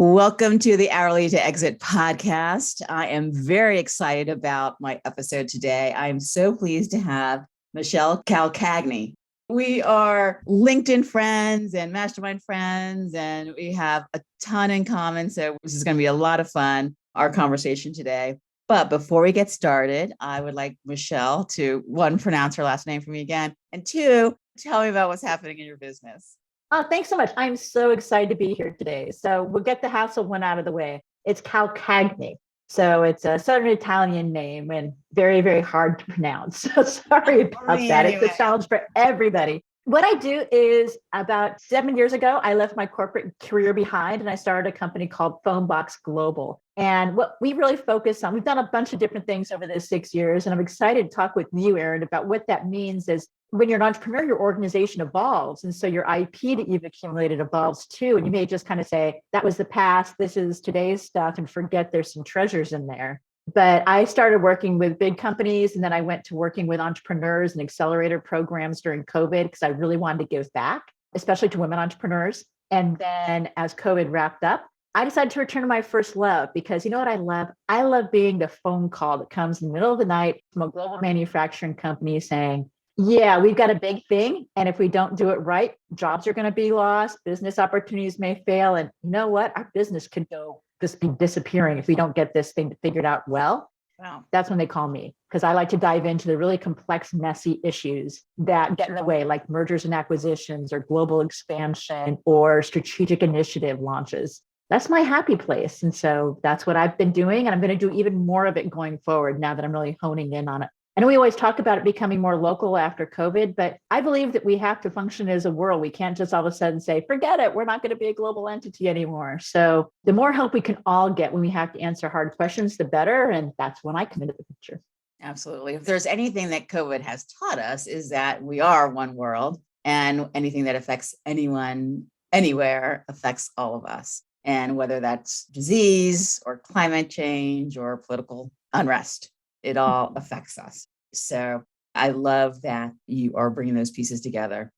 Welcome to the Hourly to Exit podcast. I am very excited about my episode today. I'm so pleased to have Michelle Calcagni. We are LinkedIn friends and mastermind friends, and we have a ton in common. So this is going to be a lot of fun, our conversation today. But before we get started, I would like Michelle to, one, pronounce her last name for me again, and two, tell me about what's happening in your business. Oh, thanks so much. I'm so excited to be here today. So we'll get the hassle one out of the way. It's Calcagni. So it's a Southern Italian name and very, very hard to pronounce. So sorry about that. Anyway. It's a challenge for everybody. What I do is about 7 years ago, I left my corporate career behind and I started a company called Phonebox Global. And what we really focus on, we've done a bunch of different things over the 6 years. And I'm excited to talk with you, Erin, about what that means is when you're an entrepreneur, your organization evolves. And so your IP that you've accumulated evolves too. And you may just kind of say, that was the past, this is today's stuff, and forget there's some treasures in there. But I started working with big companies, and then I went to working with entrepreneurs and accelerator programs during COVID because I really wanted to give back, especially to women entrepreneurs. And then as COVID wrapped up, I decided to return to my first love because you know what I love? I love being the phone call that comes in the middle of the night from a global manufacturing company saying, yeah, we've got a big thing. And if we don't do it right, jobs are going to be lost, business opportunities may fail. And you know what? Our business could go just be disappearing if we don't get this thing figured out well. Wow. That's when they call me because I like to dive into the really complex, messy issues that get in the way, like mergers and acquisitions or global expansion or strategic initiative launches. That's my happy place. And so that's what I've been doing. And I'm going to do even more of it going forward now that I'm really honing in on it. I know we always talk about it becoming more local after COVID, but I believe that we have to function as a world. We can't just all of a sudden say, forget it, we're not going to be a global entity anymore. So the more help we can all get when we have to answer hard questions, the better. And that's when I come into the picture. Absolutely. If there's anything that COVID has taught us is that we are one world, and anything that affects anyone, anywhere affects all of us. And whether that's disease or climate change or political unrest, it all affects us. So I love that you are bringing those pieces together.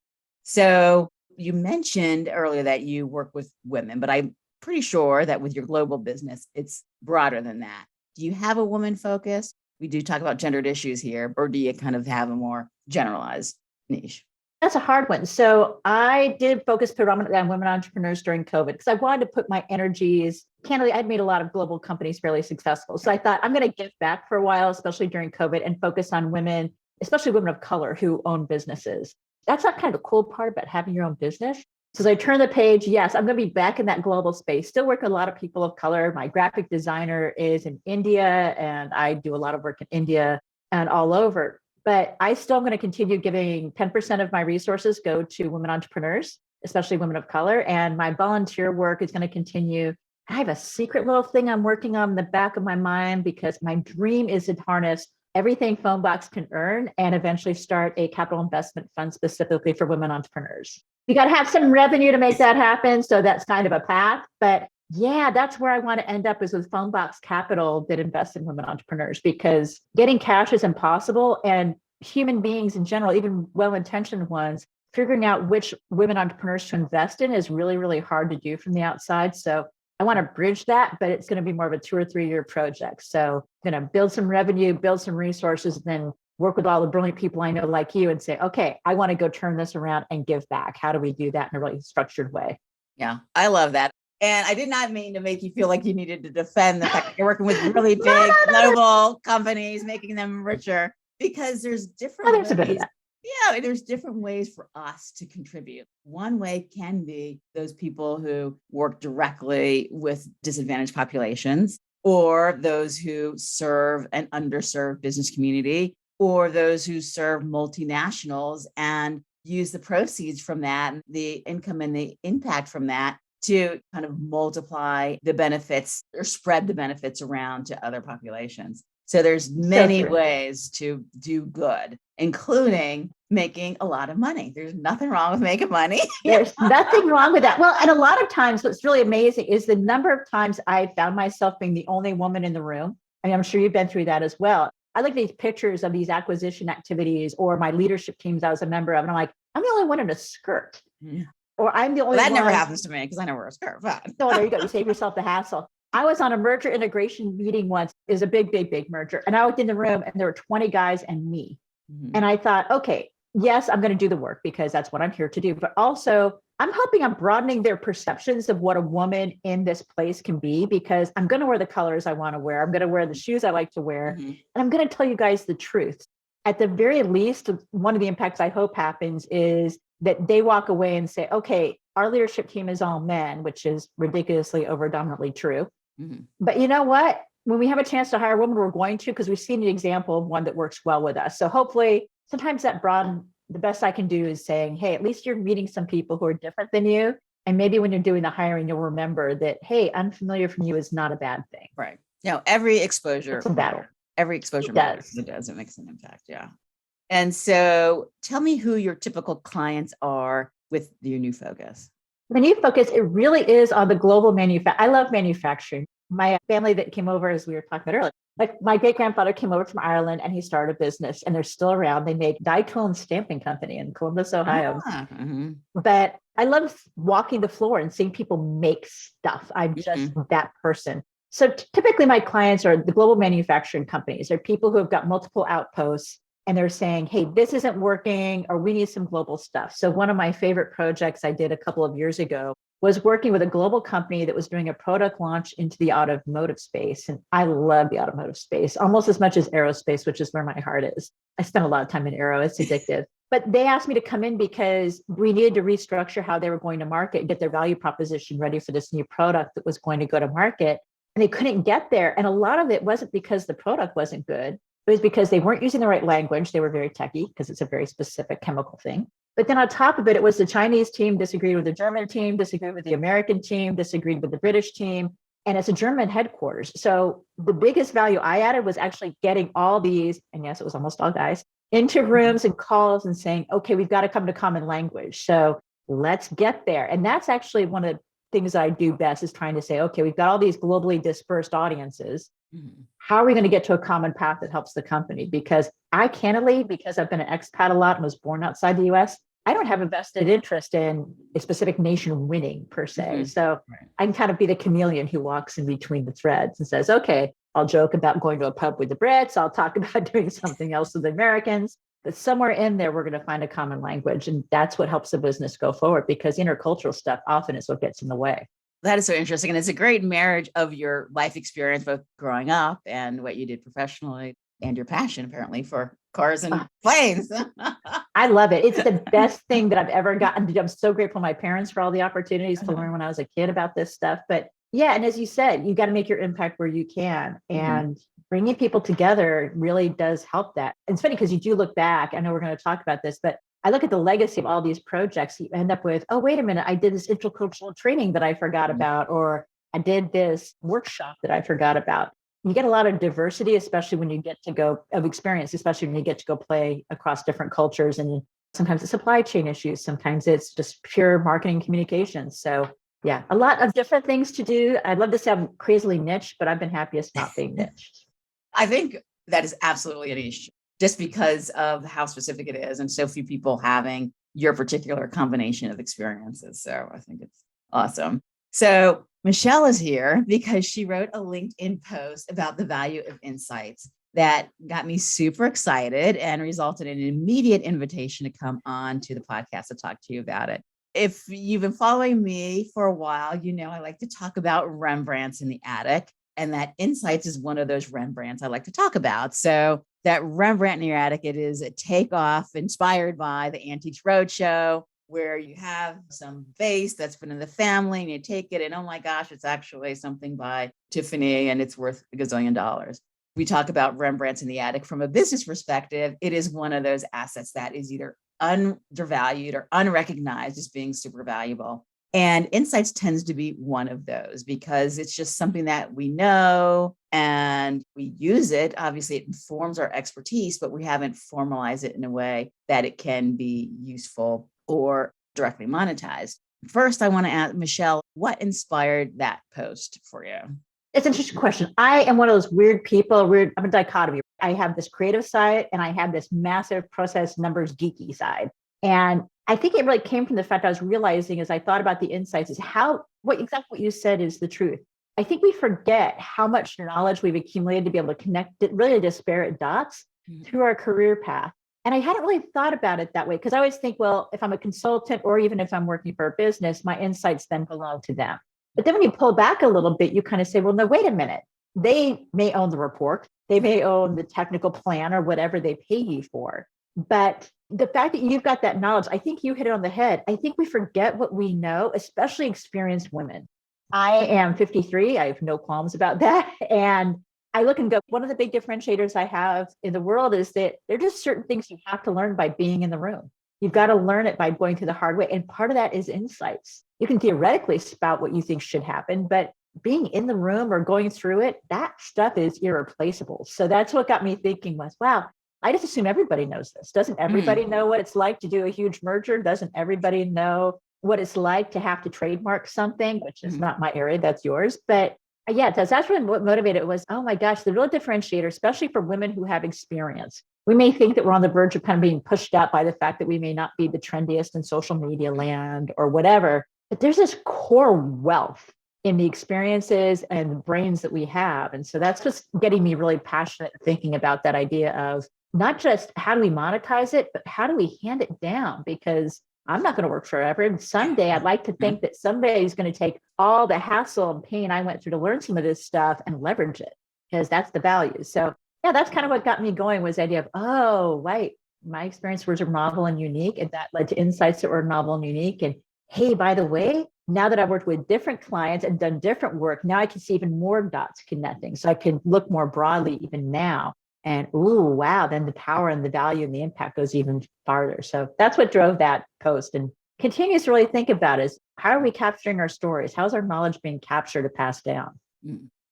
So you mentioned earlier that you work with women, but I'm pretty sure that with your global business, it's broader than that. Do you have a woman focus? We do talk about gendered issues here, or do you kind of have a more generalized niche? That's a hard one. So I did focus predominantly on women entrepreneurs during COVID because I wanted to put my energies, candidly, I'd made a lot of global companies fairly successful. So I thought I'm going to give back for a while, especially during COVID, and focus on women, especially women of color who own businesses. That's not kind of the cool part about having your own business. So as I turn the page, yes, I'm going to be back in that global space, still work with a lot of people of color. My graphic designer is in India, and I do a lot of work in India and all over. But I still am going to continue giving 10% of my resources go to women entrepreneurs, especially women of color. And my volunteer work is going to continue. I have a secret little thing I'm working on in the back of my mind because my dream is to harness everything Phonebox can earn and eventually start a capital investment fund specifically for women entrepreneurs. You got to have some revenue to make that happen. So that's kind of a path. But yeah, that's where I want to end up is with Phonebox Capital that invests in women entrepreneurs because getting cash is impossible. And human beings in general, even well-intentioned ones, figuring out which women entrepreneurs to invest in is really, really hard to do from the outside. So I want to bridge that, but it's going to be more of a 2 or 3 year project. So I'm going to build some revenue, build some resources, and then work with all the brilliant people I know like you and say, okay, I want to go turn this around and give back. How do we do that in a really structured way? Yeah, I love that. And I did not mean to make you feel like you needed to defend the fact that you're working with really big global companies, making them richer, because there's different ways. Yeah, there's different ways for us to contribute. One way can be those people who work directly with disadvantaged populations, or those who serve an underserved business community, or those who serve multinationals and use the proceeds from that, the income and the impact from that to kind of multiply the benefits or spread the benefits around to other populations. So there's many ways to do good, including making a lot of money. There's nothing wrong with making money. There's nothing wrong with that. Well, and a lot of times what's really amazing is the number of times I found myself being the only woman in the room. I mean, I'm sure you've been through that as well. I like these pictures of these acquisition activities or my leadership teams I was a member of, and I'm like, I'm the only one in a skirt. Yeah. or I'm the only Well, that one. never happens to me because I never wear a scarf. No, there you go. You save yourself the hassle. I was on a merger integration meeting once. It was a big, big, big merger. And I walked in the room and there were 20 guys and me. Mhm. And I thought, okay, yes, I'm going to do the work because that's what I'm here to do. But also, I'm broadening their perceptions of what a woman in this place can be, because I'm going to wear the colors I want to wear. I'm going to wear the shoes I like to wear. Mhm. And I'm going to tell you guys the truth. At the very least, one of the impacts I hope happens is that they walk away and say, okay, our leadership team is all men, which is ridiculously overdominantly true. Mhm. But you know what? When we have a chance to hire a woman, we're going to, because we've seen an example of one that works well with us. So hopefully, sometimes that the best I can do is saying, hey, at least you're meeting some people who are different than you. And maybe when you're doing the hiring, you'll remember that, hey, unfamiliar from you is not a bad thing. Right. No, every exposure. It's a battle. Every exposure It matters. does. It does. It makes an impact. Yeah. And so tell me who your typical clients are with your new focus. The new focus, it really is on the global manufacturing. I love manufacturing. My family that came over, as we were talking about earlier, like my great grandfather came over from Ireland and he started a business and they're still around. They made Dycone Stamping Company in Columbus, Ohio. Mhm. But I love walking the floor and seeing people make stuff. I'm just that person. So typically my clients are the global manufacturing companies. They're people who have got multiple outposts and they're saying, hey, this isn't working, or we need some global stuff. So one of my favorite projects I did a couple of years ago was working with a global company that was doing a product launch into the automotive space. And I love the automotive space almost as much as aerospace, which is where my heart is. I spent a lot of time in aero. It's addictive. But they asked me to come in because we needed to restructure how they were going to market and get their value proposition ready for this new product that was going to go to market. And they couldn't get there. And a lot of it wasn't because the product wasn't good. It was because they weren't using the right language. They were very techy because it's a very specific chemical thing. But then on top of it, it was the Chinese team disagreed with the German team, disagreed with the American team, disagreed with the British team. And it's a German headquarters. So the biggest value I added was actually getting all these, and yes, it was almost all guys, into rooms and calls and saying, okay, we've got to come to common language. So let's get there. And that's actually one of the things I do best, is trying to say, okay, we've got all these globally dispersed audiences. How are we going to get to a common path that helps the company? Because because I've been an expat a lot and was born outside the US, I don't have a vested interest in a specific nation winning per se. So I can kind of be the chameleon who walks in between the threads and says, okay, I'll joke about going to a pub with the Brits. I'll talk about doing something else with the Americans. But somewhere in there, we're going to find a common language. And that's what helps the business go forward, because intercultural stuff often is what gets in the way. That is so interesting. And it's a great marriage of your life experience, both growing up and what you did professionally, and your passion apparently for cars and planes. I love it. It's the best thing that I've ever gotten. I'm so grateful to my parents for all the opportunities to learn when I was a kid about this stuff. But yeah, and as you said, you got to make your impact where you can. And bringing people together really does help that. And it's funny because you do look back. I know we're going to talk about this, but I look at the legacy of all these projects. You end up with, oh, wait a minute, I did this intercultural training that I forgot about, or I did this workshop that I forgot about. You get a lot of diversity, especially when you get to go of experience, especially when you get to go play across different cultures. And sometimes it's supply chain issues. Sometimes it's just pure marketing communications. So yeah, a lot of different things to do. I'd love to say I'm crazily niche, but I've been happiest not being niched. I think that is absolutely a niche, just because of how specific it is and so few people having your particular combination of experiences. So I think it's awesome. So Michelle is here because she wrote a LinkedIn post about the value of insights that got me super excited and resulted in an immediate invitation to come on to the podcast to talk to you about it. If you've been following me for a while, you know I like to talk about Rembrandts in the attic, and that insights is one of those Rembrandts I like to talk about. So that Rembrandt in your attic, it is a takeoff inspired by the Antiques Roadshow, where you have some vase that's been in the family and you take it and, oh my gosh, it's actually something by Tiffany and it's worth $1 gazillion. We talk about Rembrandts in the attic from a business perspective. It is one of those assets that is either undervalued or unrecognized as being super valuable. And insights tends to be one of those because it's just something that we know and we use it. Obviously, it informs our expertise, but we haven't formalized it in a way that it can be useful or directly monetized. First, I want to ask Michelle, what inspired that post for you? It's an interesting question. I am one of those weird people, I'm a dichotomy. I have this creative side and I have this massive process numbers geeky side. And I think it really came from the fact I was realizing as I thought about the insights is exactly what you said is the truth. I think we forget how much knowledge we've accumulated to be able to connect it, really disparate dots through our career path. And I hadn't really thought about it that way because I always think, well, if I'm a consultant or even if I'm working for a business, my insights then belong to them. But then when you pull back a little bit, you kind of say, well, no, wait a minute. They may own the report. They may own the technical plan or whatever they pay you for. But the fact that you've got that knowledge, I think you hit it on the head. I think we forget what we know, especially experienced women. I am 53. I have no qualms about that. And I look and go, one of the big differentiators I have in the world is that there are just certain things you have to learn by being in the room. You've got to learn it by going through the hard way. And part of that is insights. You can theoretically spout what you think should happen, but being in the room or going through it, that stuff is irreplaceable. So that's what got me thinking was, wow, I just assume everybody knows this. Doesn't everybody know what it's like to do a huge merger? Doesn't everybody know what it's like to have to trademark something, which is not my area, that's yours. But yeah, that's really what motivated it was, oh my gosh, the real differentiator, especially for women who have experience. We may think that we're on the verge of kind of being pushed out by the fact that we may not be the trendiest in social media land or whatever, but there's this core wealth in the experiences and the brains that we have. And so that's just getting me really passionate thinking about that idea of not just how do we monetize it, but how do we hand it down? Because I'm not going to work forever. And someday I'd like to think that somebody is going to take all the hassle and pain I went through to learn some of this stuff and leverage it, because that's the value. So yeah, that's kind of what got me going, was the idea of, oh, right, my experience was novel and unique, and that led to insights that were novel and unique. And hey, by the way, now that I've worked with different clients and done different work, now I can see even more dots connecting. So I can look more broadly even now. And ooh, wow, then the power and the value and the impact goes even farther. So that's what drove that post, and continues to really think about is, how are we capturing our stories? How's our knowledge being captured or passed down?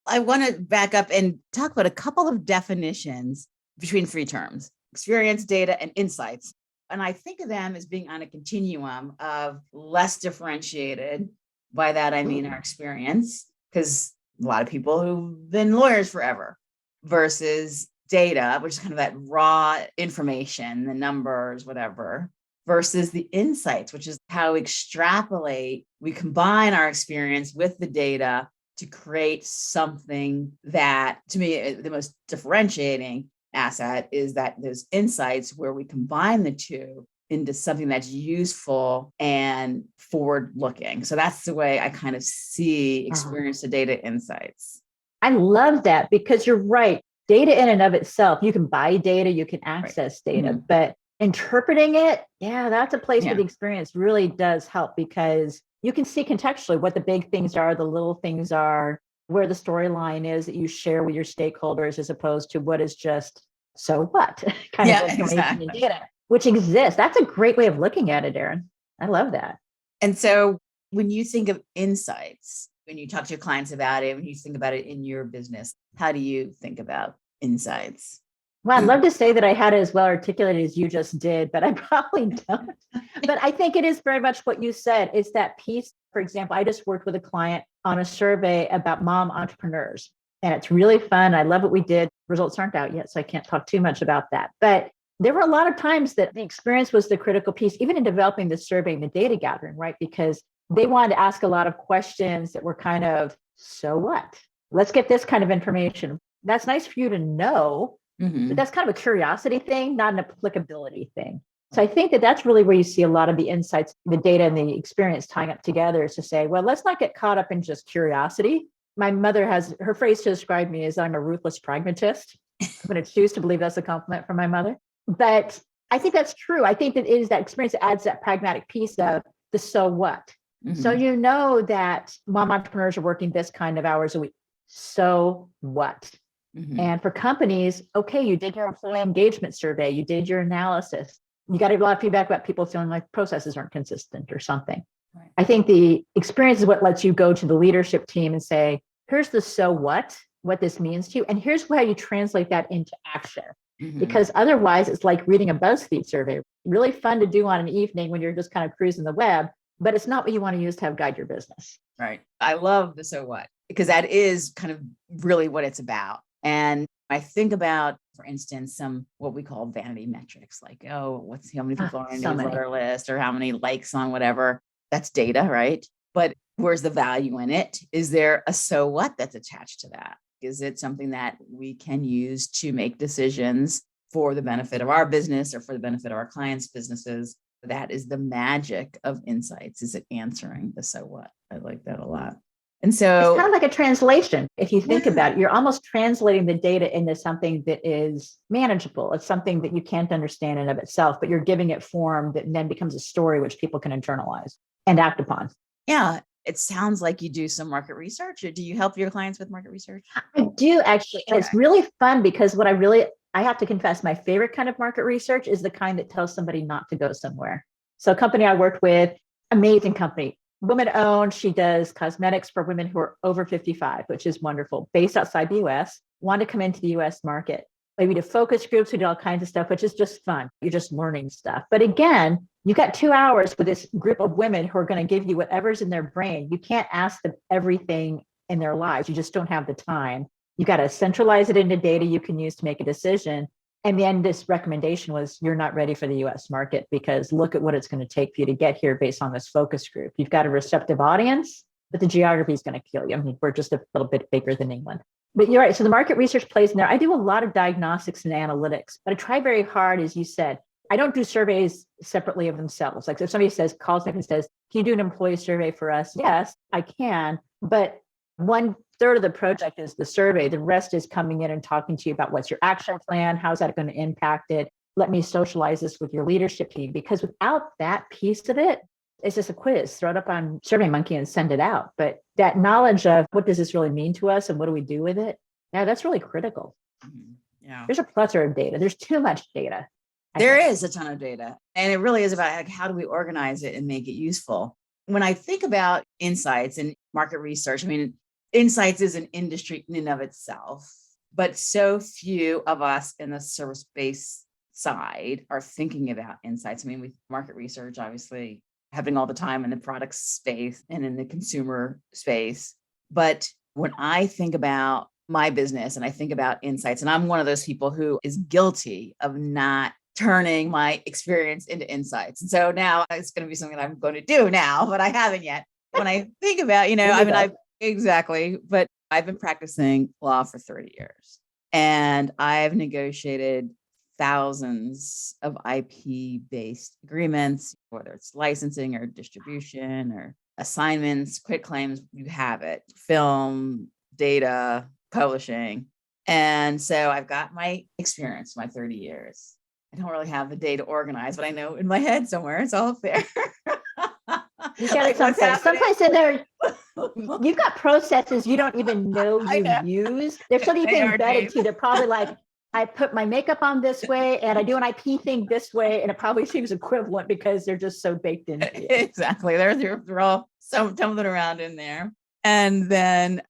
I want to back up and talk about a couple of definitions between three terms: experience, data, and insights. And I think of them as being on a continuum of less differentiated. By that, I mean our experience, because a lot of people who've been lawyers forever, versus data, which is kind of that raw information, the numbers, whatever, versus the insights, which is how we extrapolate, we combine our experience with the data to create something that, to me, the most differentiating asset is that those insights where we combine the two into something that's useful and forward looking. So that's the way I kind of see experience to data insights. I love that, because you're right. Data in and of itself, you can buy data, you can access data, but interpreting it, yeah, that's a place where the experience really does help, because you can see contextually what the big things are, the little things are, where the storyline is that you share with your stakeholders, as opposed to what is just, so what kind of information and data, which exists. That's a great way of looking at it, Erin. I love that. And so when you think of insights, when you talk to your clients about it, when you think about it in your business, how do you think about insights? Well, I'd love to say that I had it as well articulated as you just did, but I probably don't. But I think it is very much what you said. It's that piece. For example, I just worked with a client on a survey about mom entrepreneurs, and it's really fun. I love what we did. Results aren't out yet, so I can't talk too much about that. But there were a lot of times that the experience was the critical piece, even in developing the survey and the data gathering, right? Because they wanted to ask a lot of questions that were kind of, so what? Let's get this kind of information. That's nice for you to know, but that's kind of a curiosity thing, not an applicability thing. So I think that that's really where you see a lot of the insights, the data and the experience tying up together, is to say, well, let's not get caught up in just curiosity. My mother has her phrase to describe me as, I'm a ruthless pragmatist. I'm going to choose to believe that's a compliment from my mother. But I think that's true. I think that it is that experience that adds that pragmatic piece of the so what. So you know that mom entrepreneurs are working this kind of hours a week. So what? And for companies, okay, you did your employee engagement survey, you did your analysis, you got a lot of feedback about people feeling like processes aren't consistent or something. Right. I think the experience is what lets you go to the leadership team and say, here's the so what this means to you, and here's how you translate that into action. Because otherwise, it's like reading a BuzzFeed survey. Really fun to do on an evening when you're just kind of cruising the web, but it's not what you want to use to have guide your business. Right. I love the so what, because that is kind of really what it's about. And I think about, for instance, some what we call vanity metrics, like, oh, what's how many people are on a So many. newsletter list or how many likes on whatever. That's data, right? But where's the value in it? Is there a so what that's attached to that? Is it something that we can use to make decisions for the benefit of our business or for the benefit of our clients' businesses? That is the magic of insights. Is it answering the so what? I like that a lot. And so it's kind of like a translation. If you think Yeah. about it, you're almost translating the data into something that is manageable. It's something that you can't understand in of itself, but you're giving it form that then becomes a story which people can internalize and act upon. Yeah, it sounds like you do some market research. Or do you help your clients with market research? I do actually. And it's Okay. really fun because I have to confess, my favorite kind of market research is the kind that tells somebody not to go somewhere. So a company I worked with, amazing company, woman owned. She does cosmetics for women who are over 55, which is wonderful, based outside the US, wanted to come into the US market. Maybe to focus groups, we do all kinds of stuff, which is just fun. You're just learning stuff. But again, you got 2 hours with this group of women who are going to give you whatever's in their brain. You can't ask them everything in their lives. You just don't have the time. You got to centralize it into data you can use to make a decision. And then this recommendation was, you're not ready for the US market because look at what it's going to take for you to get here based on this focus group. You've got a receptive audience, but the geography is going to kill you. I mean, we're just a little bit bigger than England. But you're right. So the market research plays in there. I do a lot of diagnostics and analytics, but I try very hard, as you said. I don't do surveys separately of themselves. Like if somebody calls me and says, can you do an employee survey for us? Yes, I can. But 1/3 of the project is the survey. The rest is coming in and talking to you about what's your action plan? How's that going to impact it? Let me socialize this with your leadership team, because without that piece of it, it's just a quiz. Throw it up on SurveyMonkey and send it out. But that knowledge of what does this really mean to us and what do we do with it? Yeah, that's really critical. Yeah. There's a plethora of data. There's too much data. There is a ton of data. And it really is about like, how do we organize it and make it useful? When I think about insights and market research, I mean, insights is an industry in and of itself, but so few of us in the service-based side are thinking about insights. I mean, with market research, obviously happening all the time in the product space and in the consumer space. But when I think about my business and I think about insights, and I'm one of those people who is guilty of not turning my experience into insights. And so now it's going to be something that I'm going to do now, but I haven't yet. When I think about, exactly, but I've been practicing law for 30 years and I've negotiated thousands of IP-based agreements, whether it's licensing or distribution or assignments, quit claims, you have it, film, data, publishing. And so I've got my experience, my 30 years. I don't really have the data organized, but I know in my head somewhere it's all up there. You got it someplace in there. You've got processes you don't even know use. There's something embedded to you. They're probably like, I put my makeup on this way and I do an IP thing this way, and it probably seems equivalent because they're just so baked in. Exactly. They're all tumbling around in there. And then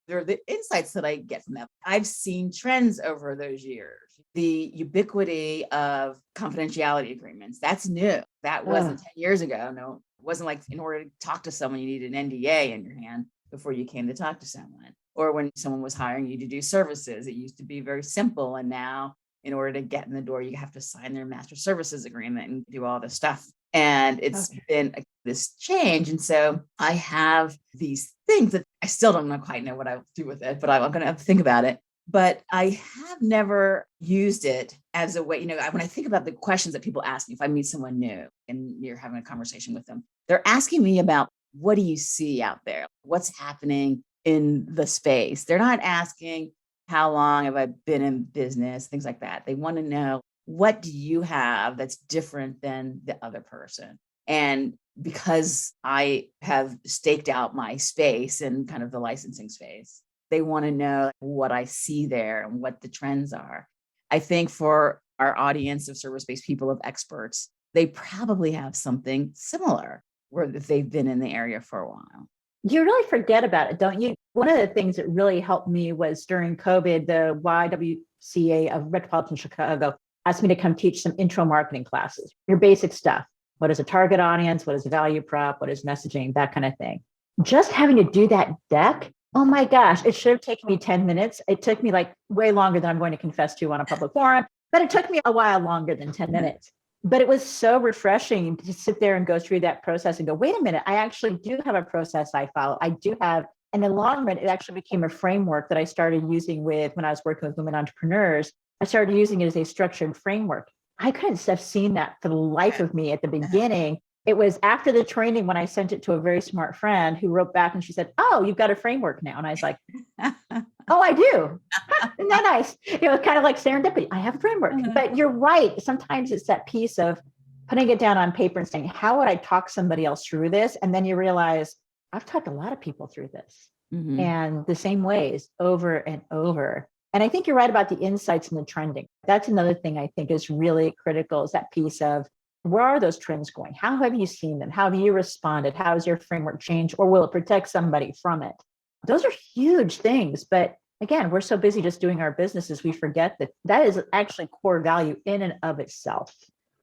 there are the insights that I get from them. I've seen trends over those years. The ubiquity of confidentiality agreements, that's new. That wasn't 10 years ago. No, it wasn't like in order to talk to someone, you needed an NDA in your hand before you came to talk to someone. Or when someone was hiring you to do services, it used to be very simple. And now in order to get in the door, you have to sign their master services agreement and do all this stuff. And it's been this change. And so I have these things that I still don't quite know what I'll do with it, but I'm going to have to think about it. But I have never used it as a way, when I think about the questions that people ask me, if I meet someone new and you're having a conversation with them, they're asking me about, what do you see out there? What's happening in the space? They're not asking, how long have I been in business? Things like that. They want to know, what do you have that's different than the other person? And because I have staked out my space and kind of the licensing space, they want to know what I see there and what the trends are. I think for our audience of service-based people, of experts, they probably have something similar where they've been in the area for a while. You really forget about it, don't you? One of the things that really helped me was during COVID, the YWCA of Metropolitan Chicago asked me to come teach some intro marketing classes, your basic stuff. What is a target audience? What is a value prop? What is messaging? That kind of thing. Just having to do that deck Oh my gosh, it should have taken me 10 minutes. It took me like way longer than I'm going to confess to on a public forum, but it took me a while longer than 10 minutes. But it was so refreshing to sit there and go through that process and go, wait a minute, I actually do have a process I follow. I do have, and in the long run, it actually became a framework that I started using with when I was working with women entrepreneurs. I started using it as a structured framework. I couldn't have seen that for the life of me at the beginning. It was after the training when I sent it to a very smart friend who wrote back and she said, oh, you've got a framework now. And I was like, oh, I do. Isn't that nice? It was kind of like serendipity. I have a framework. But you're right. Sometimes it's that piece of putting it down on paper and saying, how would I talk somebody else through this? And then you realize, I've talked a lot of people through this and the same ways over and over. And I think you're right about the insights and the trending. That's another thing I think is really critical, is that piece of, where are those trends going? How have you seen them? How have you responded? How has your framework changed? Or will it protect somebody from it? Those are huge things. But again, we're so busy just doing our businesses, we forget that that is actually core value in and of itself.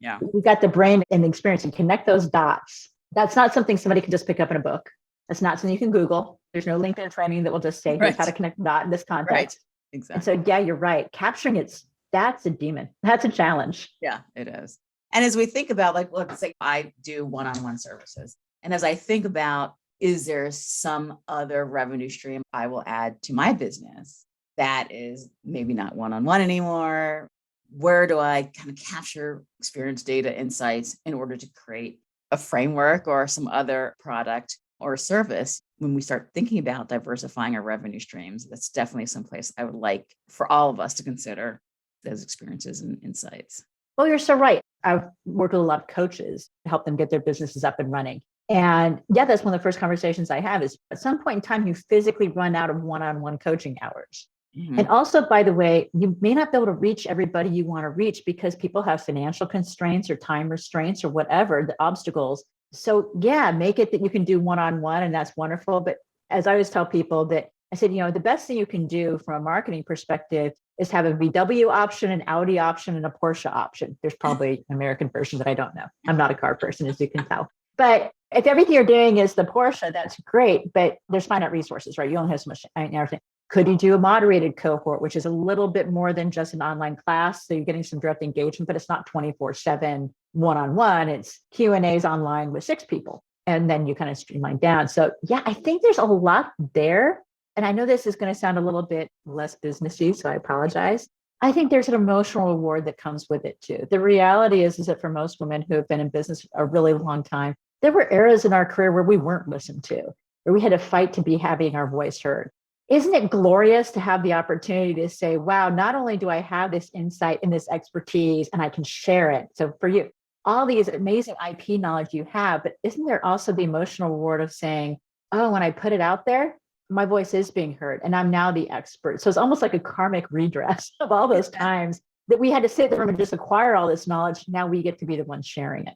Yeah. We've got the brain and the experience and connect those dots. That's not something somebody can just pick up in a book. That's not something you can Google. There's no LinkedIn training that will just say, here's how to connect a dot in this context. Right. Exactly. And so, yeah, you're right. Capturing that's a demon. That's a challenge. Yeah, it is. And as we think about, like, let's say I do one-on-one services. And as I think about, is there some other revenue stream I will add to my business that is maybe not one-on-one anymore? Where do I kind of capture experience, data, insights in order to create a framework or some other product or service? When we start thinking about diversifying our revenue streams, that's definitely someplace I would like for all of us to consider those experiences and insights. Well, you're so right. I've worked with a lot of coaches to help them get their businesses up and running. And yeah, that's one of the first conversations I have is at some point in time, you physically run out of one-on-one coaching hours. And also, by the way, you may not be able to reach everybody you want to reach because people have financial constraints or time restraints or whatever, the obstacles. So yeah, make it that you can do one-on-one, and that's wonderful. But as I always tell people that I said, the best thing you can do from a marketing perspective is have a VW option, an Audi option, and a Porsche option. There's probably an American version that I don't know. I'm not a car person, as you can tell. But if everything you're doing is the Porsche, that's great, but there's finite resources, right? You only have so much everything. Could you do a moderated cohort, which is a little bit more than just an online class? So you're getting some direct engagement, but it's not 24/7 one-on-one. It's Q&As online with 6 people. And then you kind of streamline down. So yeah, I think there's a lot there. And I know this is going to sound a little bit less businessy, so I apologize. I think there's an emotional reward that comes with it too. The reality is that for most women who have been in business a really long time, there were eras in our career where we weren't listened to, where we had to fight to be having our voice heard. Isn't it glorious to have the opportunity to say, wow, not only do I have this insight and this expertise and I can share it. So for you, all these amazing IP knowledge you have, but isn't there also the emotional reward of saying, oh, when I put it out there, my voice is being heard and I'm now the expert. So it's almost like a karmic redress of all those times that we had to sit there and just acquire all this knowledge. Now we get to be the ones sharing it.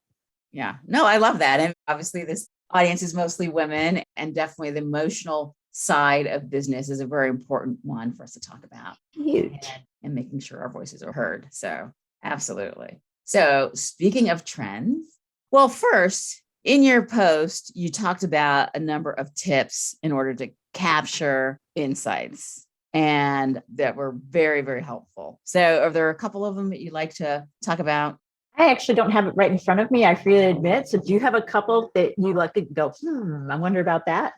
Yeah, no, I love that. And obviously this audience is mostly women, and definitely the emotional side of business is a very important one for us to talk about. Huge. And making sure our voices are heard. So absolutely. So speaking of trends, well, first, in your post, you talked about a number of tips in order to capture insights, and that were very, very helpful. So are there a couple of them that you'd like to talk about? I actually don't have it right in front of me, I freely admit. So do you have a couple that you like to go, I wonder about that?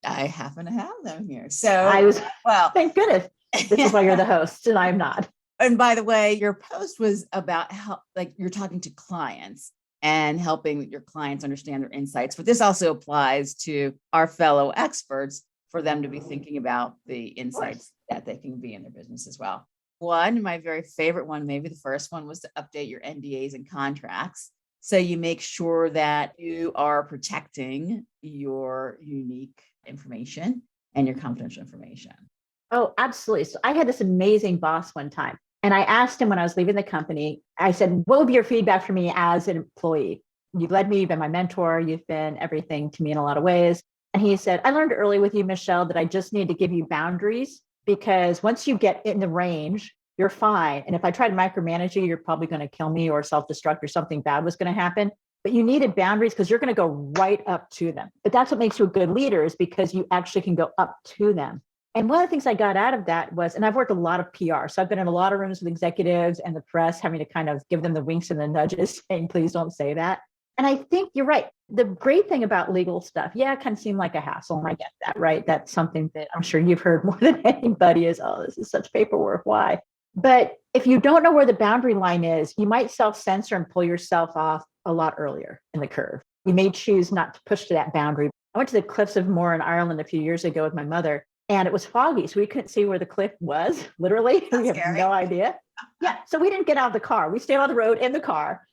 I happen to have them here. So well, thank goodness. This is why you're the host and I'm not. And by the way, your post was about how, like, you're talking to clients and helping your clients understand their insights. But this also applies to our fellow experts for them to be thinking about the insights that they can be in their business as well. One, my very favorite one, maybe the first one, was to update your NDAs and contracts. So you make sure that you are protecting your unique information and your confidential information. Oh, absolutely. So I had this amazing boss one time, and I asked him when I was leaving the company, I said, what would be your feedback for me as an employee? You've led me, you've been my mentor, you've been everything to me in a lot of ways. And he said, I learned early with you, Michelle, that I just need to give you boundaries, because once you get in the range, you're fine. And if I try to micromanage you, you're probably going to kill me or self-destruct or something bad was going to happen. but you needed boundaries because you're going to go right up to them. But that's what makes you a good leader, is because you actually can go up to them. And one of the things I got out of that was, and I've worked a lot of PR. So I've been in a lot of rooms with executives and the press, having to kind of give them the winks and the nudges saying, please don't say that. And I think you're right. The great thing about legal stuff, yeah, it can seem like a hassle. And I get that, right? That's something that I'm sure you've heard more than anybody is, oh, this is such paperwork. Why? But if you don't know where the boundary line is, you might self-censor and pull yourself off a lot earlier in the curve. You may choose not to push to that boundary. I went to the cliffs of Moher in Ireland a few years ago with my mother, and it was foggy. So we couldn't see where the cliff was, literally. That's we have scary. no idea. Yeah. So we didn't get out of the car. We stayed on the road in the car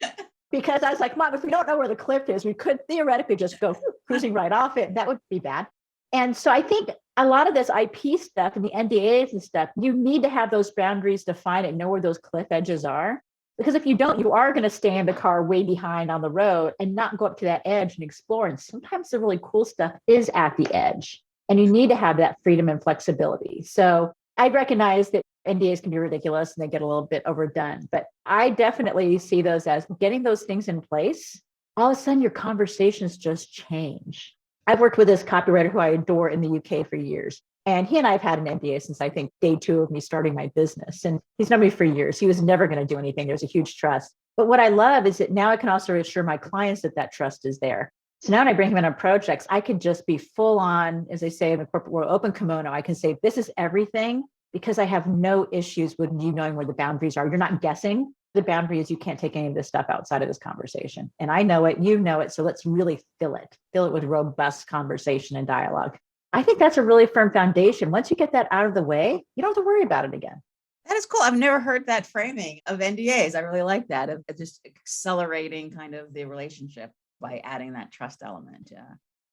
because I was like, Mom, if we don't know where the cliff is, we could theoretically just go cruising right off it. That would be bad. And so I think a lot of this IP stuff and the NDAs and stuff, you need to have those boundaries defined and know where those cliff edges are. Because if you don't, you are going to stay in the car way behind on the road and not go up to that edge and explore. And sometimes the really cool stuff is at the edge. And you need to have that freedom and flexibility. So I recognize that NDAs can be ridiculous and they get a little bit overdone. But I definitely see those as getting those things in place. All of a sudden, your conversations just change. I've worked with this copywriter who I adore in the UK for years. And he and I have had an NDA since I think day 2 of me starting my business. And he's known me for years. He was never going to do anything. There's a huge trust. But what I love is that now I can also assure my clients that that trust is there. So now when I bring him in on projects, I can just be full on, as they say in the corporate world, open kimono. I can say, this is everything, because I have no issues with you knowing where the boundaries are. You're not guessing. The boundary is you can't take any of this stuff outside of this conversation. And I know it, you know it. So let's really fill it with robust conversation and dialogue. I think that's a really firm foundation. Once you get that out of the way, you don't have to worry about it again. That is cool. I've never heard that framing of NDAs. I really like that, of just accelerating kind of the relationship by adding that trust element. Yeah.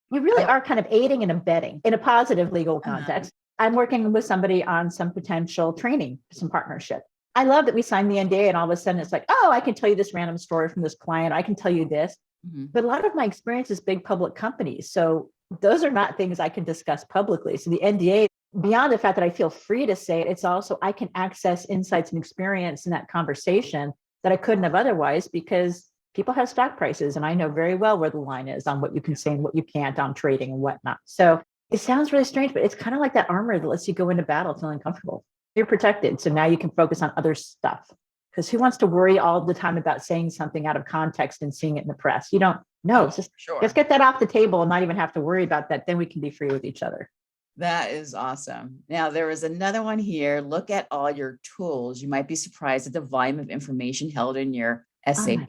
You really are kind of aiding and abetting in a positive legal context. I'm working with somebody on some potential training, some partnership. I love that we signed the NDA and all of a sudden it's like, oh, I can tell you this random story from this client. I can tell you this. Mm-hmm. But a lot of my experience is big public companies. So those are not things I can discuss publicly. So the NDA, beyond the fact that I feel free to say it, it's also I can access insights and experience in that conversation that I couldn't have otherwise, because people have stock prices and I know very well where the line is on what you can say and what you can't on trading and whatnot. So it sounds really strange, but it's kind of like that armor that lets you go into battle feeling comfortable. You're protected. So now you can focus on other stuff. Because who wants to worry all the time about saying something out of context and seeing it in the press? You don't know. Just get that off the table and not even have to worry about that. Then we can be free with each other. That is awesome. Now, there is another one here. Look at all your tools. You might be surprised at the volume of information held in your SAP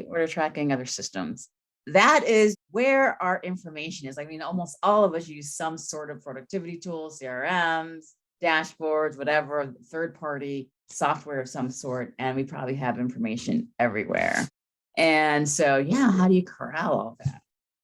order tracking, other systems. That is where our information is. I mean, almost all of us use some sort of productivity tools, CRMs, dashboards, whatever, third-party software of some sort, and we probably have information everywhere. And so, yeah, how do you corral all that?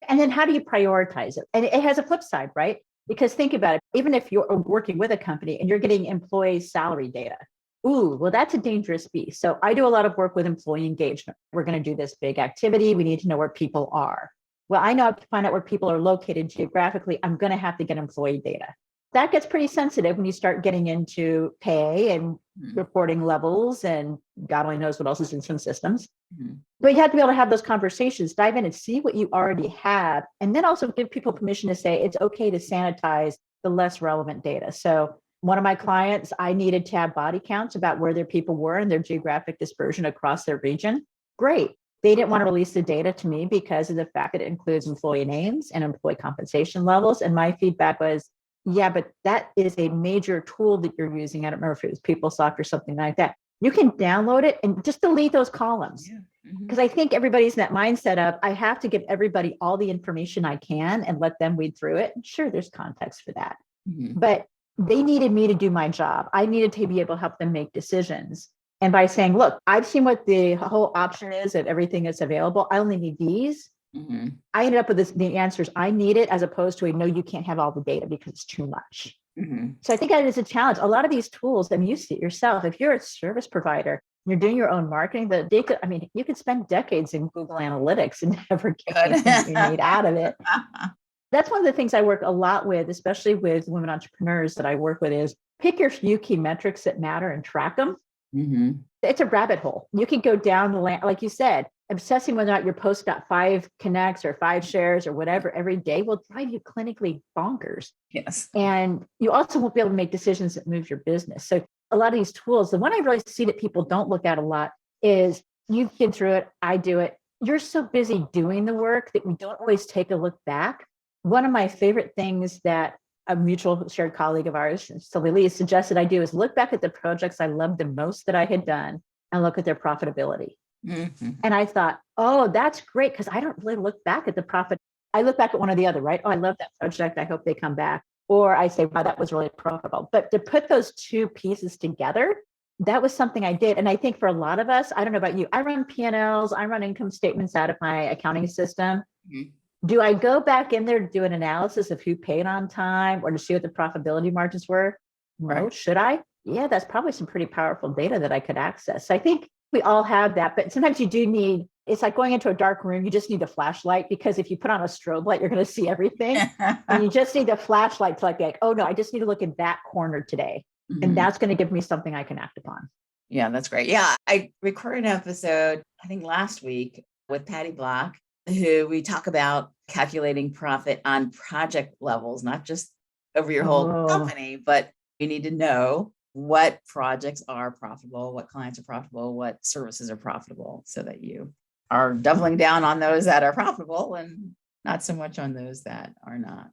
And then how do you prioritize it? And it has a flip side, right? Because think about it, even if you're working with a company and you're getting employee salary data, well, that's a dangerous beast. So I do a lot of work with employee engagement. We're going to do this big activity. We need to know where people are. Well, I know to find out where people are located geographically, I'm going to have to get employee data. That gets pretty sensitive when you start getting into pay and reporting levels, and God only knows what else is in some systems. But you have to be able to have those conversations, dive in and see what you already have, and then also give people permission to say it's okay to sanitize the less relevant data. So one of my clients, I needed to have body counts about where their people were and their geographic dispersion across their region. Great. They didn't want to release the data to me because of the fact that it includes employee names and employee compensation levels. And my feedback was, yeah, but that is a major tool that you're using. I don't remember if it was PeopleSoft or something like that. You can download it and just delete those columns. Because I think everybody's in that mindset of, I have to give everybody all the information I can and let them weed through it. Sure, there's context for that. But they needed me to do my job. I needed to be able to help them make decisions. And by saying, look, I've seen what the whole option is and everything that's available. I only need these. I ended up with the answers I needed, as opposed to a no, you can't have all the data because it's too much. So I think that is a challenge. A lot of these tools, I mean, you see it yourself. If you're a service provider, you're doing your own marketing, you could spend decades in Google Analytics and never get anything you need out of it. That's one of the things I work a lot with, especially with women entrepreneurs that I work with, is pick your few key metrics that matter and track them. It's a rabbit hole. You can go down the land, like you said, obsessing whether or not your post got 5 connects or 5 shares or whatever every day will drive you clinically bonkers. Yes. And you also won't be able to make decisions that move your business. So a lot of these tools, the one I really see that people don't look at a lot is you've been through it, I do it. You're so busy doing the work that we don't always take a look back. One of my favorite things that a mutual shared colleague of ours, Sylvie Lee, suggested I do is look back at the projects I loved the most that I had done and look at their profitability. Mm-hmm. And I thought, oh, that's great, because I don't really look back at the profit. I look back at one or the other, right? Oh, I love that project. I hope they come back. Or I say, wow, that was really profitable. But to put those two pieces together, that was something I did. And I think for a lot of us, I don't know about you, I run P&Ls, I run income statements out of my accounting system. Mm-hmm. Do I go back in there to do an analysis of who paid on time or to see what the profitability margins were? No. Right. Should I? Yeah, that's probably some pretty powerful data that I could access. So I think we all have that, but sometimes you do need, it's like going into a dark room, you just need a flashlight, because if you put on a strobe light, you're going to see everything. And you just need a flashlight to like, oh no, I just need to look at that corner today. Mm-hmm. And that's going to give me something I can act upon. Yeah, that's great. Yeah, I recorded an episode, I think last week, with Patty Block, who we talk about calculating profit on project levels, not just over your whole company, but you need to know what projects are profitable, what clients are profitable, what services are profitable, so that you are doubling down on those that are profitable and not so much on those that are not.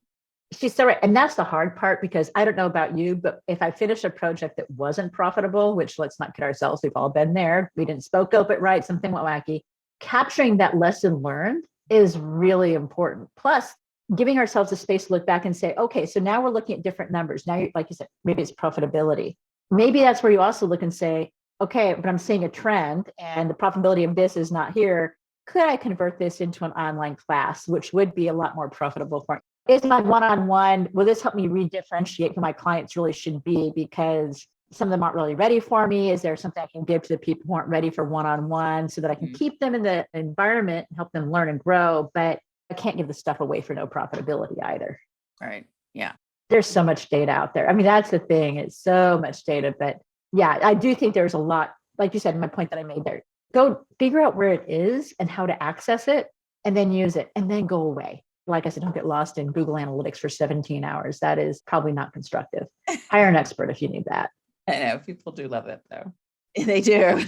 She's so right. And that's the hard part, because I don't know about you, but if I finish a project that wasn't profitable, which let's not kid ourselves, we've all been there. We didn't scope it right. Something went wacky. Capturing that lesson learned is really important. Plus, giving ourselves a space to look back and say, okay, so now we're looking at different numbers. Now, like you said, maybe it's profitability. Maybe that's where you also look and say, okay, but I'm seeing a trend and the profitability of this is not here. Could I convert this into an online class, which would be a lot more profitable for me? Is my one-on-one, will this help me redifferentiate who my clients really should be, because some of them aren't really ready for me? Is there something I can give to the people who aren't ready for one-on-one so that I can keep them in the environment and help them learn and grow? But I can't give the stuff away for no profitability either. Right. Yeah. There's so much data out there. I mean, that's the thing. It's so much data. But yeah, I do think there's a lot, like you said, my point that I made there. Go figure out where it is and how to access it, and then use it, and then go away. Like I said, don't get lost in Google Analytics for 17 hours. That is probably not constructive. Hire an expert if you need that. I know people do love it though. They do.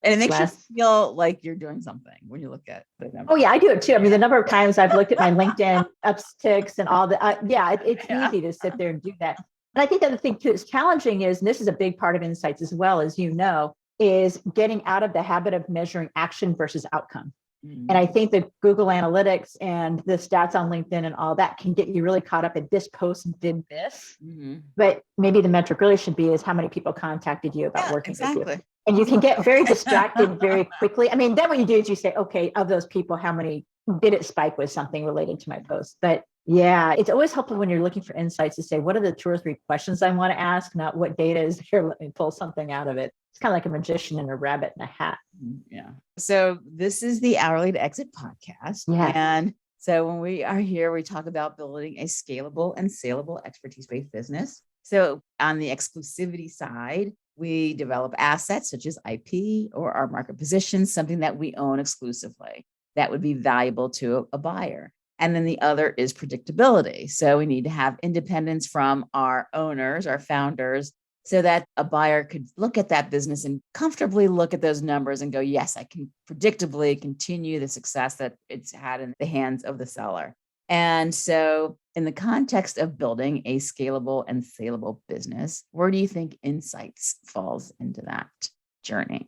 And it makes you feel like you're doing something when you look at the numbers. Oh yeah, I do it too. I mean, the number of times I've looked at my LinkedIn upticks and all that. It's easy to sit there and do that. And I think the other thing too is challenging is, and this is a big part of insights as well, as you know, is getting out of the habit of measuring action versus outcome. Mm-hmm. And I think that Google Analytics and the stats on LinkedIn and all that can get you really caught up at this post did this. Mm-hmm. But maybe the metric really should be is how many people contacted you about working with you. And you can get very distracted very quickly. I mean, then what you do is you say, okay, of those people, how many did it spike with something related to my post? But yeah, it's always helpful when you're looking for insights to say, what are the 2 or 3 questions I want to ask? Not what data is here. Let me pull something out of it. It's kind of like a magician and a rabbit in a hat. Yeah. So this is the Hourly to Exit podcast. Yeah. And so when we are here, we talk about building a scalable and saleable expertise-based business. So on the exclusivity side, we develop assets such as IP or our market position, something that we own exclusively that would be valuable to a buyer. And then the other is predictability. So we need to have independence from our owners, our founders, so that a buyer could look at that business and comfortably look at those numbers and go, yes, I can predictably continue the success that it's had in the hands of the seller. And so in the context of building a scalable and saleable business, where do you think insights falls into that journey?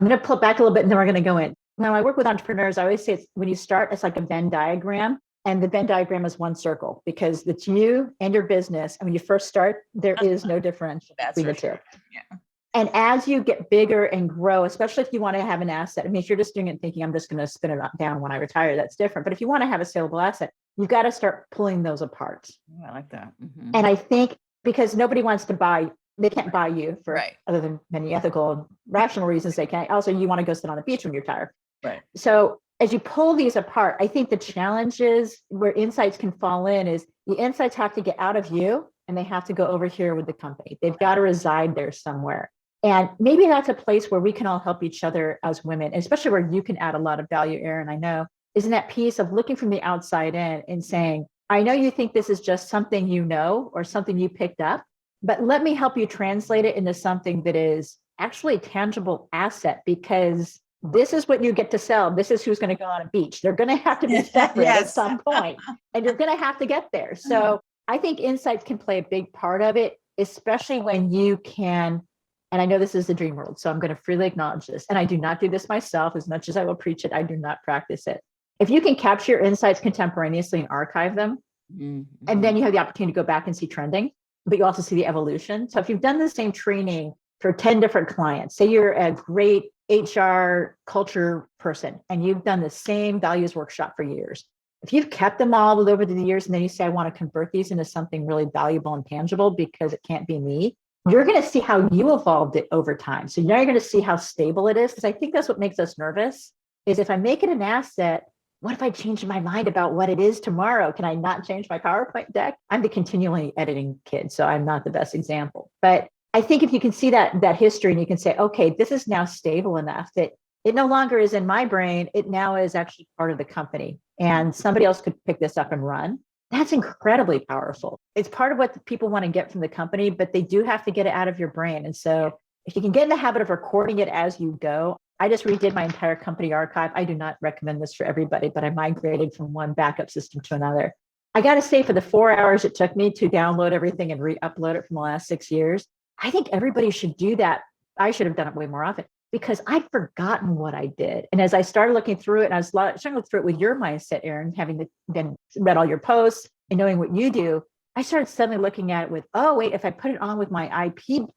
I'm going to pull back a little bit and then we're going to go in. Now, I work with entrepreneurs. I always say it's, when you start, it's like a Venn diagram. And the Venn diagram is one circle, because it's you and your business. And when you first start, there is no differential between the two. Yeah. And as you get bigger and grow, especially if you want to have an asset, I mean, if you're just doing it thinking, I'm just going to spin it down when I retire, that's different. But if you want to have a saleable asset, you've got to start pulling those apart. Oh, I like that. Mm-hmm. And I think because nobody wants to buy, they can't buy you for other than many ethical and rational reasons. They can't. Also, you want to go sit on the beach when you're tired. Right. So as you pull these apart, I think the challenge is where insights can fall in is the insights have to get out of you and they have to go over here with the company. They've got to reside there somewhere. And maybe that's a place where we can all help each other as women, especially where you can add a lot of value, Erin, I know, isn't that piece of looking from the outside in and saying, I know you think this is just something you know or something you picked up, but let me help you translate it into something that is actually a tangible asset, because this is what you get to sell. This is who's going to go on a beach. They're going to have to be separate at Yes. some point, and you're going to have to get there. So I think insights can play a big part of it, especially when you can. And I know this is the dream world, so I'm going to freely acknowledge this. And I do not do this myself. As much as I will preach it, I do not practice it. If you can capture your insights contemporaneously and archive them, and then you have the opportunity to go back and see trending, but you also see the evolution. So if you've done the same training for 10 different clients, say you're a great HR culture person and you've done the same values workshop for years. If you've kept them all over the years and then you say, I want to convert these into something really valuable and tangible because it can't be me, you're going to see how you evolved it over time. So now you're going to see how stable it is. Because I think that's what makes us nervous, is if I make it an asset, what if I change my mind about what it is tomorrow? Can I not change my PowerPoint deck? I'm the continually editing kid, so I'm not the best example. But I think if you can see that history and you can say, okay, this is now stable enough that it no longer is in my brain, it now is actually part of the company. And somebody else could pick this up and run. That's incredibly powerful. It's part of what the people want to get from the company, but they do have to get it out of your brain. And so if you can get in the habit of recording it as you go, I just redid my entire company archive. I do not recommend this for everybody, but I migrated from one backup system to another. I got to say, for the 4 hours it took me to download everything and re-upload it from the last 6 years, I think everybody should do that. I should have done it way more often because I'd forgotten what I did. And as I started looking through it, and I was starting to look through it with your mindset, Erin, having then read all your posts and knowing what you do, I started suddenly looking at it with, oh, wait, if I put it on with my IP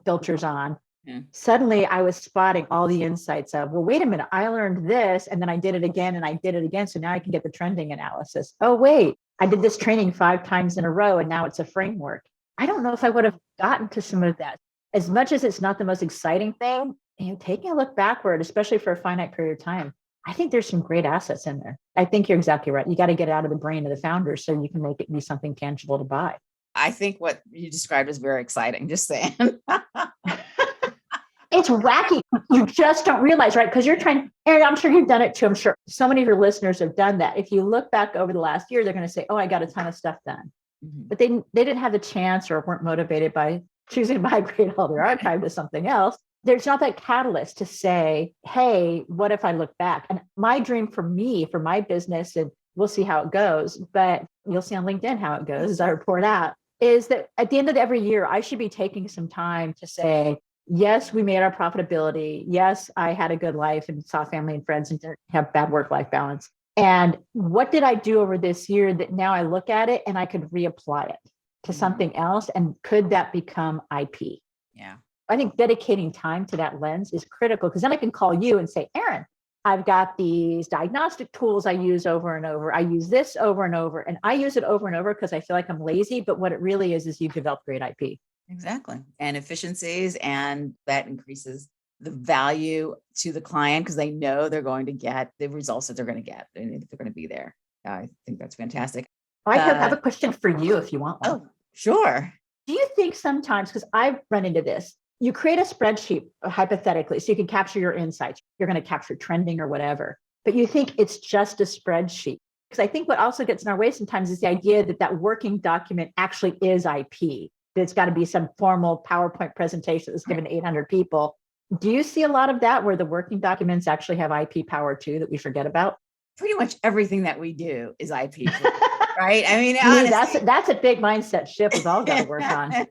filters on, suddenly I was spotting all the insights of, well, wait a minute, I learned this and then I did it again and I did it again. So now I can get the trending analysis. Oh, wait, I did this training 5 times in a row and now it's a framework. I don't know if I would have gotten to some of that. As much as it's not the most exciting thing, and taking a look backward, especially for a finite period of time, I think there's some great assets in there. I think you're exactly right. You got to get it out of the brain of the founders so you can make it be something tangible to buy. I think what you described is very exciting, just saying. It's wacky. You just don't realize, right? Because you're trying, and I'm sure you've done it too. I'm sure so many of your listeners have done that. If you look back over the last year, they're going to say, oh, I got a ton of stuff done. But they didn't have the chance or weren't motivated by choosing to migrate all their archive to something else. There's not that catalyst to say, hey, what if I look back? And my dream for me, for my business, and we'll see how it goes, but you'll see on LinkedIn how it goes as I report out, is that at the end of every year, I should be taking some time to say, yes, we made our profitability. Yes, I had a good life and saw family and friends and didn't have bad work-life balance. And what did I do over this year that now I look at it and I could reapply it to something else? And could that become IP? Yeah. I think dedicating time to that lens is critical, because then I can call you and say, Erin, I've got these diagnostic tools I use over and over. I use this over and over, and I use it over and over because I feel like I'm lazy. But what it really is you've developed great IP. Exactly. And efficiencies, and that increases the value to the client because they know they're going to get the results that they're going to get and they're going to be there. I think that's fantastic. I have a question for you if you want one. Oh, sure. Do you think sometimes, because I've run into this, you create a spreadsheet hypothetically so you can capture your insights. You're going to capture trending or whatever, but you think it's just a spreadsheet. Because I think what also gets in our way sometimes is the idea that that working document actually is IP. That it's got to be some formal PowerPoint presentation that's given to 800 people. Do you see a lot of that where the working documents actually have IP power too that we forget about? Pretty much everything that we do is IP, right? I mean, honestly, that's a big mindset shift we've all got to work on.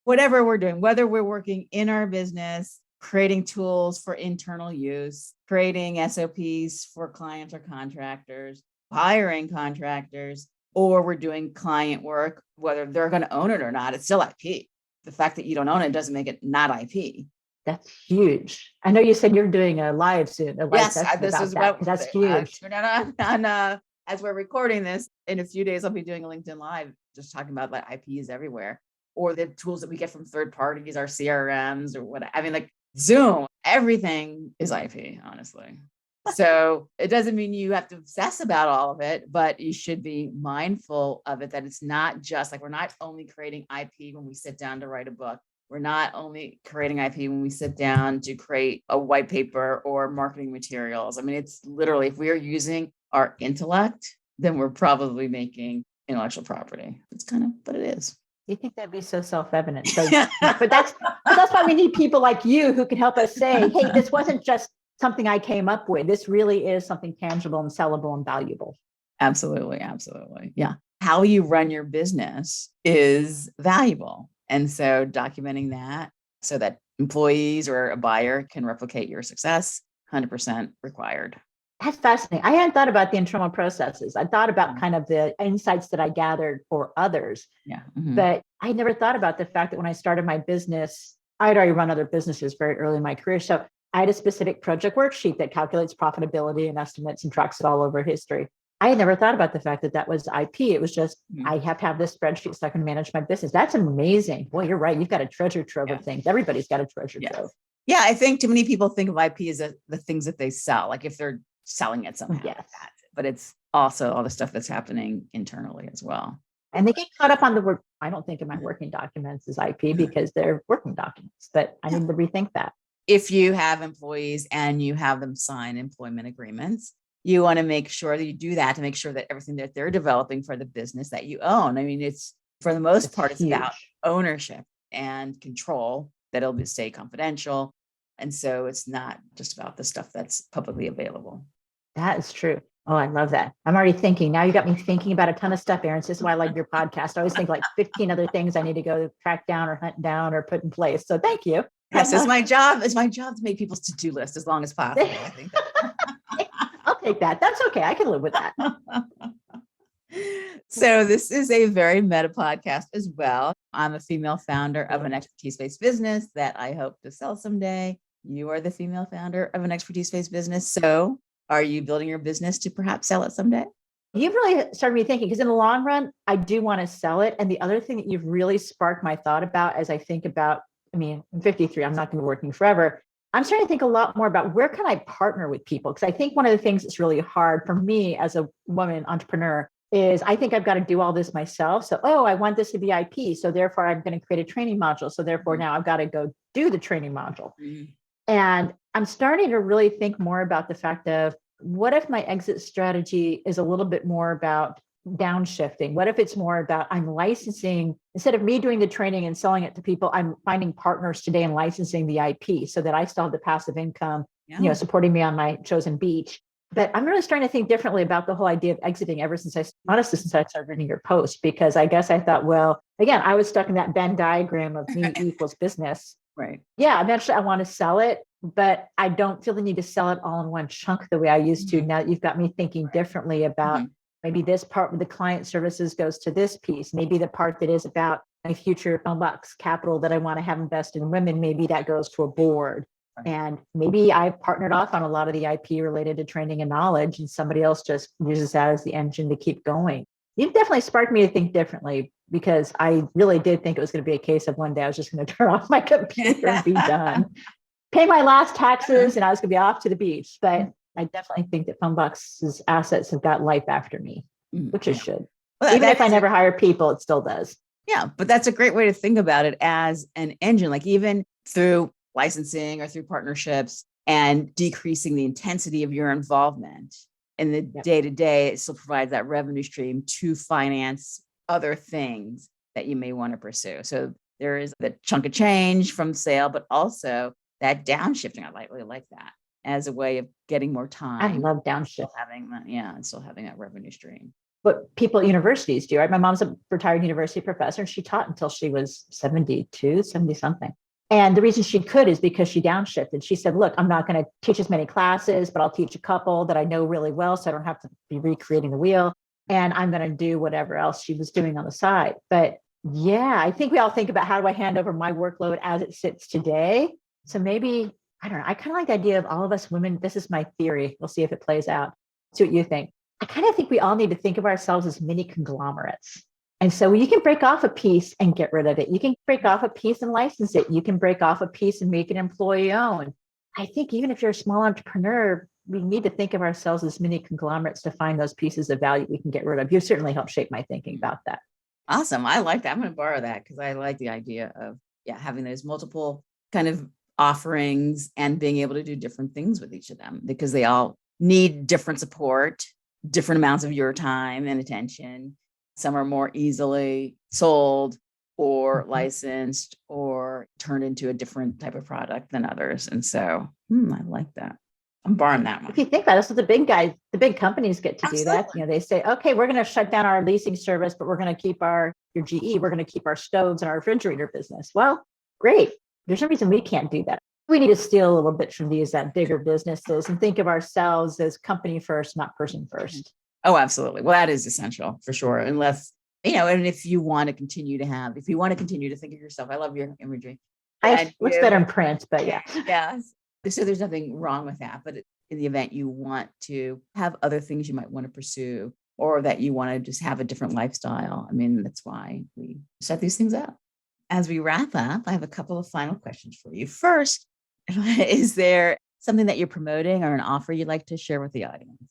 Whatever we're doing, whether we're working in our business, creating tools for internal use, creating SOPs for clients or contractors, hiring contractors, or we're doing client work, whether they're going to own it or not, it's still IP. The fact that you don't own it doesn't make it not IP. That's huge. I know you said you're doing a live soon. Yes, this is what that's huge. As we're recording this, in a few days, I'll be doing a LinkedIn Live, just talking about like IPs everywhere, or the tools that we get from third parties, our CRMs or what. I mean, like Zoom, everything is IP, honestly. So it doesn't mean you have to obsess about all of it, but you should be mindful of it, that it's not just like, we're not only creating IP when we sit down to write a book. We're not only creating IP when we sit down to create a white paper or marketing materials. I mean, it's literally, if we are using our intellect, then we're probably making intellectual property. It's kind of what it is. You think that'd be so self-evident. So, but that's why we need people like you who can help us say, hey, this wasn't just something I came up with. This really is something tangible and sellable and valuable. Absolutely. Absolutely. Yeah. How you run your business is valuable. And so documenting that so that employees or a buyer can replicate your success, 100% required. That's fascinating. I hadn't thought about the internal processes. I thought about kind of the insights that I gathered for others. Yeah. But I never thought about the fact that when I started my business, I'd already run other businesses very early in my career. So I had a specific project worksheet that calculates profitability and estimates and tracks it all over history. I had never thought about the fact that that was IP. It was just, I have to have this spreadsheet so I can manage my business. That's amazing. Boy, you're right. You've got a treasure trove of things. Everybody's got a treasure trove. Yeah. I think too many people think of IP as the things that they sell, like if they're selling it somehow. Yes. Like that. But it's also all the stuff that's happening internally as well. And they get caught up on the work. I don't think of my working documents as IP because they're working documents, but I need to rethink that. If you have employees and you have them sign employment agreements, you want to make sure that you do that to make sure that everything that they're developing for the business that you own. I mean, it's for the most part, it's about ownership and control, that it'll stay confidential. And so it's not just about the stuff that's publicly available. That is true. Oh, I love that. I'm already thinking. Now you got me thinking about a ton of stuff, Erin. This is why I like your podcast. I always think like 15 other things I need to go track down or hunt down or put in place. So thank you. Yes, it's my job. It's my job to make people's to-do list as long as possible. I think. I'll take that. That's okay. I can live with that. So this is a very meta podcast as well. I'm a female founder of an expertise-based business that I hope to sell someday. You are the female founder of an expertise-based business. So are you building your business to perhaps sell it someday? You've really started me thinking, because in the long run, I do want to sell it. And the other thing that you've really sparked my thought about as I think about, I mean, I'm 53, I'm not going to be working forever. I'm starting to think a lot more about where can I partner with people? Because I think one of the things that's really hard for me as a woman entrepreneur is I think I've got to do all this myself. So, I want this to be IP. So therefore, I'm going to create a training module. So therefore, now I've got to go do the training module. And I'm starting to really think more about the fact of what if my exit strategy is a little bit more about downshifting? What if it's more about I'm licensing, instead of me doing the training and selling it to people, I'm finding partners today and licensing the IP so that I still have the passive income, supporting me on my chosen beach. But I'm really starting to think differently about the whole idea of exiting ever since I started reading your post, because I guess I thought, well, again, I was stuck in that Venn diagram of me equals business. Right. Yeah. Eventually I want to sell it, but I don't feel the need to sell it all in one chunk the way I used to. Now you've got me thinking differently about maybe this part with the client services goes to this piece. Maybe the part that is about my future bucks capital that I want to have invested in women, maybe that goes to a board. And maybe I've partnered off on a lot of the IP related to training and knowledge, and somebody else just uses that as the engine to keep going. You've definitely sparked me to think differently, because I really did think it was going to be a case of one day I was just going to turn off my computer and be done, pay my last taxes, and I was going to be off to the beach. But I definitely think that Funbox's assets have got life after me, which it should. Well, even if I never hire people, it still does. Yeah, but that's a great way to think about it as an engine, like even through licensing or through partnerships and decreasing the intensity of your involvement in the day-to-day, it still provides that revenue stream to finance other things that you may want to pursue. So there is the chunk of change from sale, but also that downshifting. I really like that as a way of getting more time. I love downshift. And still having that revenue stream. What people at universities do, right? My mom's a retired university professor, and she taught until she was 72, 70 something. And the reason she could is because she downshifted. She said, look, I'm not going to teach as many classes, but I'll teach a couple that I know really well, so I don't have to be recreating the wheel. And I'm going to do whatever else she was doing on the side. But yeah, I think we all think about how do I hand over my workload as it sits today? So maybe, I don't know, I kind of like the idea of all of us women. This is my theory. We'll see if it plays out. See what you think. I kind of think we all need to think of ourselves as mini conglomerates. And so you can break off a piece and get rid of it. You can break off a piece and license it. You can break off a piece and make it employee owned. I think even if you're a small entrepreneur, we need to think of ourselves as mini conglomerates to find those pieces of value we can get rid of. You certainly helped shape my thinking about that. Awesome. I like that. I'm going to borrow that because I like the idea of yeah, having those multiple kind of offerings and being able to do different things with each of them because they all need different support, different amounts of your time and attention. Some are more easily sold or licensed or turned into a different type of product than others. And so I like that. I'm borrowing that one. If you think about it, so the big companies get to do that. They say, okay, we're going to shut down our leasing service, but we're going to keep your GE, we're going to keep our stoves and our refrigerator business. Well, great. There's no reason we can't do that. We need to steal a little bit from these bigger businesses and think of ourselves as company first, not person first. Oh, absolutely. Well, that is essential for sure. Unless, and if you want to continue to think of yourself, I love your imagery. Looks better in print, but yeah. Yeah. So there's nothing wrong with that. But in the event you want to have other things you might want to pursue or that you want to just have a different lifestyle, I mean, that's why we set these things up. As we wrap up, I have a couple of final questions for you. First, is there something that you're promoting or an offer you'd like to share with the audience?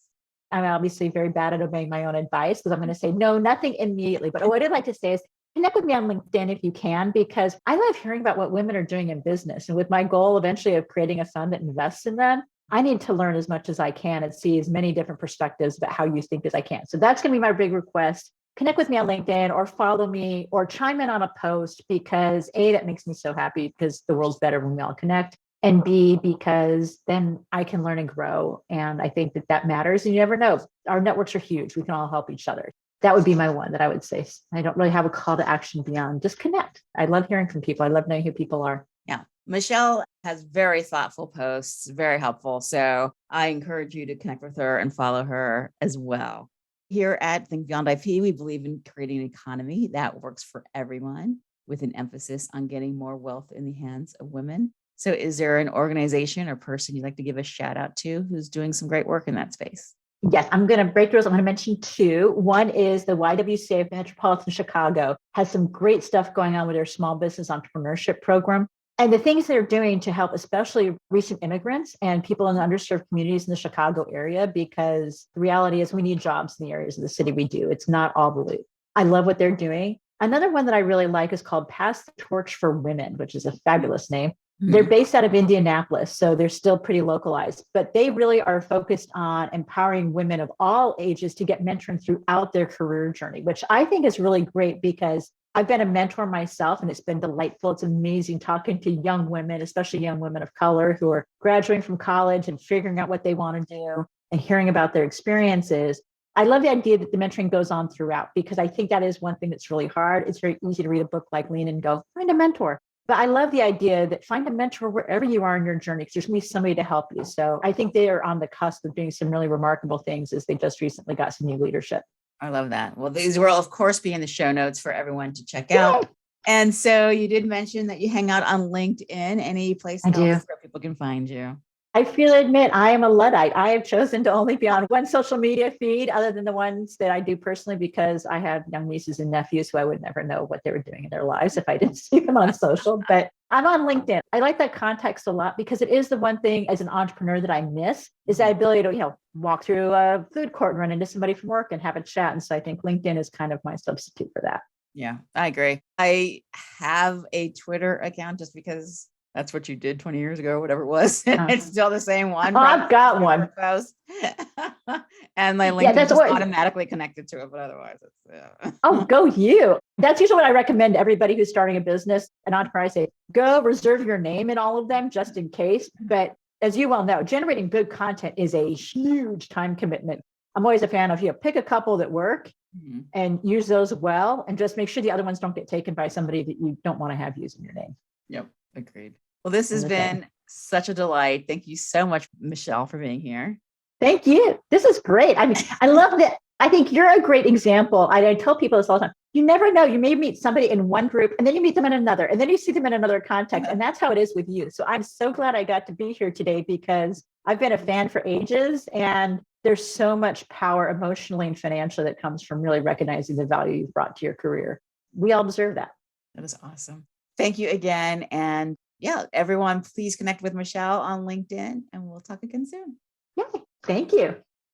I'm obviously very bad at obeying my own advice because I'm going to say no, nothing immediately. But what I'd like to say is connect with me on LinkedIn if you can, because I love hearing about what women are doing in business. And with my goal eventually of creating a fund that invests in them, I need to learn as much as I can and see as many different perspectives about how you think as I can. So that's going to be my big request. Connect with me on LinkedIn or follow me or chime in on a post because A, that makes me so happy because the world's better when we all connect. And B, because then I can learn and grow. And I think that matters. And you never know. Our networks are huge. We can all help each other. That would be my one that I would say. I don't really have a call to action beyond just connect. I love hearing from people. I love knowing who people are. Yeah. Michelle has very thoughtful posts, very helpful. So I encourage you to connect with her and follow her as well. Here at Think Beyond IP, we believe in creating an economy that works for everyone with an emphasis on getting more wealth in the hands of women. So is there an organization or person you'd like to give a shout out to who's doing some great work in that space? Yes, I'm going to break rules. I'm going to mention two. One is the YWCA of Metropolitan Chicago has some great stuff going on with their small business entrepreneurship program. And the things they're doing to help, especially recent immigrants and people in underserved communities in the Chicago area, because the reality is we need jobs in the areas of the city we do. It's not all blue. I love what they're doing. Another one that I really like is called Pass the Torch for Women, which is a fabulous name. They're based out of Indianapolis, so they're still pretty localized, but they really are focused on empowering women of all ages to get mentoring throughout their career journey, which I think is really great because I've been a mentor myself and it's been delightful. It's amazing talking to young women, especially young women of color who are graduating from college and figuring out what they want to do and hearing about their experiences. I love the idea that the mentoring goes on throughout because I think that is one thing that's really hard. It's very easy to read a book like Lean and go, find a mentor. But I love the idea that find a mentor wherever you are in your journey because there's going to be somebody to help you. So I think they are on the cusp of doing some really remarkable things as they just recently got some new leadership. I love that. Well, these will, of course, be in the show notes for everyone to check out. And so you did mention that you hang out on LinkedIn. Any place else where people can find you? I freely admit I am a Luddite. I have chosen to only be on one social media feed other than the ones that I do personally because I have young nieces and nephews who I would never know what they were doing in their lives if I didn't see them on social. But I'm on LinkedIn. I like that context a lot because it is the one thing as an entrepreneur that I miss is that ability to, walk through a food court and run into somebody from work and have a chat. And so I think LinkedIn is kind of my substitute for that. Yeah, I agree. I have a Twitter account just because that's what you did 20 years ago, whatever it was. It's still the same one. Oh, I've got one. And my LinkedIn just automatically connected to it, but otherwise it's Oh, go you. That's usually what I recommend to everybody who's starting a business, an entrepreneur. I say, go reserve your name in all of them just in case. But as you well know, generating good content is a huge time commitment. I'm always a fan of, pick a couple that work and use those well, and just make sure the other ones don't get taken by somebody that you don't want to have using your name. Yep. Agreed. Well, this has been such a delight. Thank you so much, Michelle, for being here. Thank you. This is great. I mean, I love that. I think you're a great example. I tell people this all the time. You never know. You may meet somebody in one group and then you meet them in another, and then you see them in another context. And that's how it is with you. So I'm so glad I got to be here today because I've been a fan for ages, and there's so much power emotionally and financially that comes from really recognizing the value you've brought to your career. We all deserve that. That is awesome. Thank you again. And everyone, please connect with Michelle on LinkedIn and we'll talk again soon. Yeah, thank you.